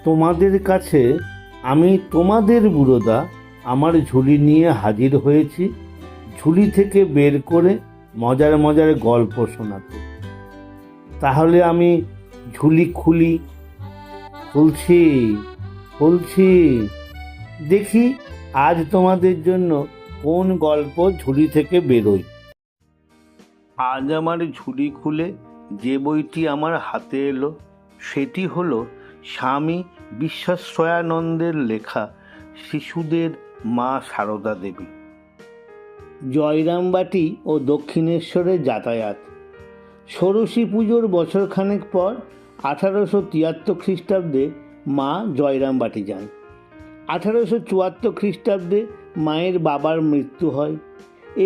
তোমাদের কাছে আমি তোমাদের বুড়োদা আমার ঝুলি নিয়ে হাজির হয়েছি, ঝুলি থেকে বের করে মজার মজার গল্প শোনাতে। তাহলে আমি ঝুলি খুলছি খুলছি, দেখি আজ তোমাদের জন্য কোন গল্প ঝুলি থেকে বেরোয়। আজ আমার ঝুলি খুলে যে বইটি আমার হাতে এলো সেটি হলো স্বামী বিশ্বাশ্রয়ানন্দের লেখা শিশুদের মা সারদা দেবী। জয়রামবাটি ও দক্ষিণেশ্বরে যাতায়াত। ষোড়শী পুজোর বছরখানেক পর 1873 খ্রিস্টাব্দে মা জয়রামবাটি যান। 1874 খ্রিস্টাব্দে মায়ের বাবার মৃত্যু হয়।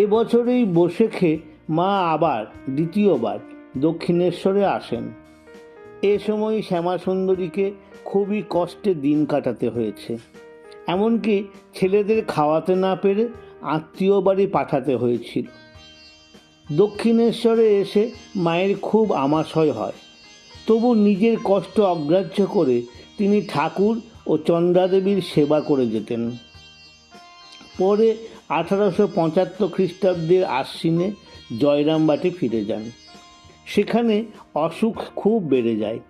এবছরেই বৈশাখে মা আবার দ্বিতীয়বার দক্ষিণেশ্বরে আসেন। এ সময় শ্যামাসুন্দরীকে খুবই কষ্টে দিন কাটাতে হয়েছে, এমনকি ছেলেদের খাওয়াতে না পেরে আত্মীয় বাড়ি পাঠাতে হয়েছিল। দক্ষিণেশ্বরে এসে মায়ের খুব আমাশয় হয়, তবু নিজের কষ্ট অগ্রাহ্য করে তিনি ঠাকুর ও চন্দ্রাদেবীর সেবা করে যেতেন। পরে 1875 খ্রিস্টাব্দের আশ্বিনে জয়রামবাটি ফিরে যান। সেখানে অসুখ খুব বেড়ে যায়।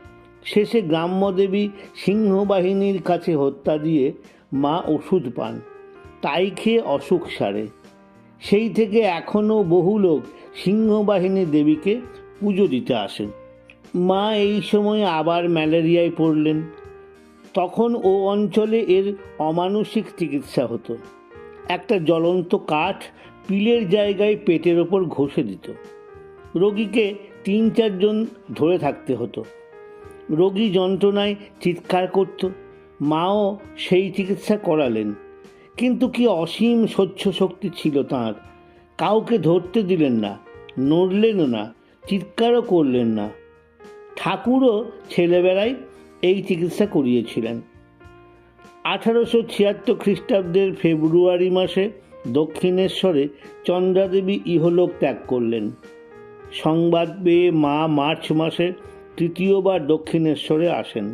শেষে গ্রাম্যদেবী সিংহবাহিনীর কাছে হত্যা দিয়ে মা ওষুধ পান, তাই খেয়ে অসুখ সারে। সেই থেকে এখনও বহু লোক সিংহবাহিনী দেবীকে পুজো দিতে আসেন। মা এই সময় আবার ম্যালেরিয়ায় পড়লেন। তখন ও অঞ্চলে এর অমানুষিক চিকিৎসা হতো। একটা জ্বলন্ত কাঠ পিলের জায়গায় পেটের ওপর ঘষে দিত। রোগীকে 3-4 জন ধরে থাকতে হতো। রোগী যন্ত্রণায় চিৎকার করত। মাও সেই চিকিৎসা করালেন, কিন্তু কি অসীম সহ্য শক্তি ছিল তাঁর। কাউকে ধরতে দিলেন না, নড়লেনও না, চিৎকারও করলেন না। ঠাকুরও ছেলেবেলায় এই চিকিৎসা করিয়েছিলেন। 1876 খ্রিস্টাব্দের ফেব্রুয়ারি মাসে দক্ষিণেশ্বরে চন্দ্রাদেবী ইহলোক ত্যাগ করলেন। সংবাদ পেয়ে মা মার্চ মাসে তৃতীয়বার দক্ষিণেশ্বরে আসেন।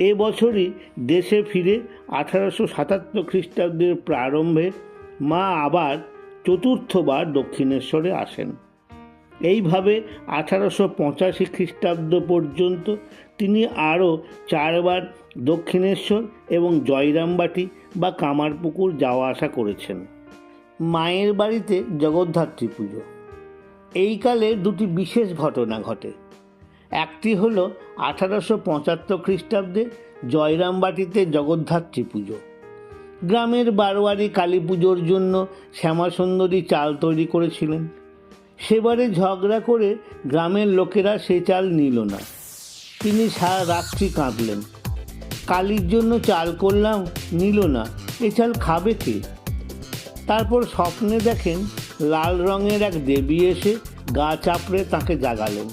এ বছরই দেশে ফিরে 1877 খ্রিস্টাব্দের প্রারম্ভে মা আবার চতুর্থবার দক্ষিণেশ্বরে আসেন। এইভাবে 1885 খ্রিস্টাব্দ পর্যন্ত তিনি আরও 4 বার দক্ষিণেশ্বর এবং জয়রামবাটি বা কামারপুকুর যাওয়া আসা করেছেন। মায়ের বাড়িতে জগদ্ধাত্রী পুজো। এই কালে দুটি বিশেষ ঘটনা ঘটে। একটি হলো 1875 খ্রিস্টাব্দে জয়রামবাটিতে জগদ্ধাত্রী পুজো। গ্রামের বারোয়ারি কালী পুজোর জন্য শ্যামাসুন্দরী চাল তৈরি করেছিলেন। সেবারে ঝগড়া করে গ্রামের লোকেরা সে চাল নিল না। তিনি সারা রাত্রি কাঁদলেন। কালীর জন্য চাল করলাম, নিল না, এ চাল খাবে কে? তারপর স্বপ্নে দেখেন লাল রঙের এক দেবী এসে গা চাপড়ে তাকে জাগালেন।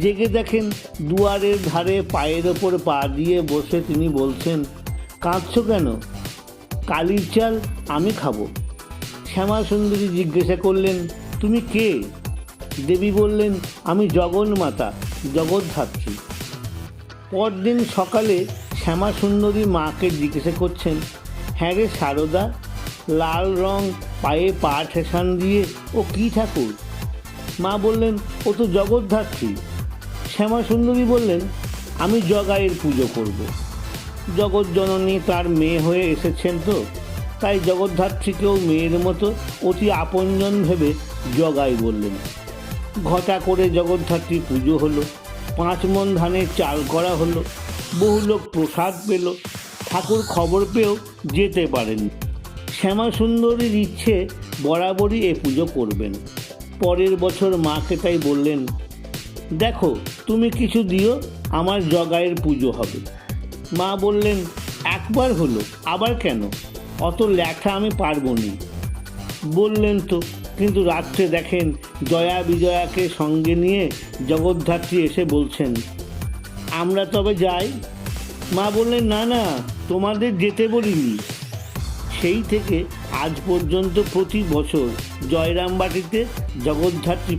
জেগে দেখেন দুয়ারের ধারে পায়ের ওপর পা দিয়ে বসে তিনি বলছেন, কাঁদছো কেন? কালীর চাল আমি খাবো। শ্যামাসুন্দরী জিজ্ঞাসা করলেন, তুমি কে? দেবী বললেন, আমি জগন্মাতা, জগদ্ধাত্রী। পরদিন সকালে শ্যামাসুন্দরী মাকে জিজ্ঞাসা করছেন, হ্যাঁ রে সারদা, লাল রং পায়ে পা ঠেসান দিয়ে ও কি ঠাকুর? মা বললেন, ও তো জগদ্ধাত্রী। শ্যামাসুন্দরী বললেন, আমি জগাইয়ের পুজো করব। জগৎজননী তার মেয়ে হয়ে এসেছেন তো, তাই জগদ্ধাত্রীকেও মেয়ের মতো অতি আপনজন ভেবে জগাই বললেন। ঘটা করে জগদ্ধাত্রী পুজো হলো। 5 মণ ধানের চাল করা হলো। বহু লোক প্রসাদ পেল। ঠাকুর খবর পেয়েও যেতে পারেন। শ্যামাসুন্দরীর ইচ্ছে বরাবরই এ পুজো করবেন। পরের বছর মাকে তাই বললেন, দেখো তুমি কিছু দিও, আমার জগাইয়ের পুজো হবে। মা বললেন, একবার হলো, আবার কেন? অত ল্যাঠা আমি পারবো নি। বললেন তো, কিন্তু রাত্রে দেখেন জয়া বিজয়াকে সঙ্গে নিয়ে জগদ্ধাত্রী এসে বলছেন, আমরা তবে যাই? মা বললেন, না না, তোমাদের যেতে বলিনি। সেই থেকে আজ পর্যন্ত প্রতি বছর জয়রামবাটিতে জগদ্ধাত্রী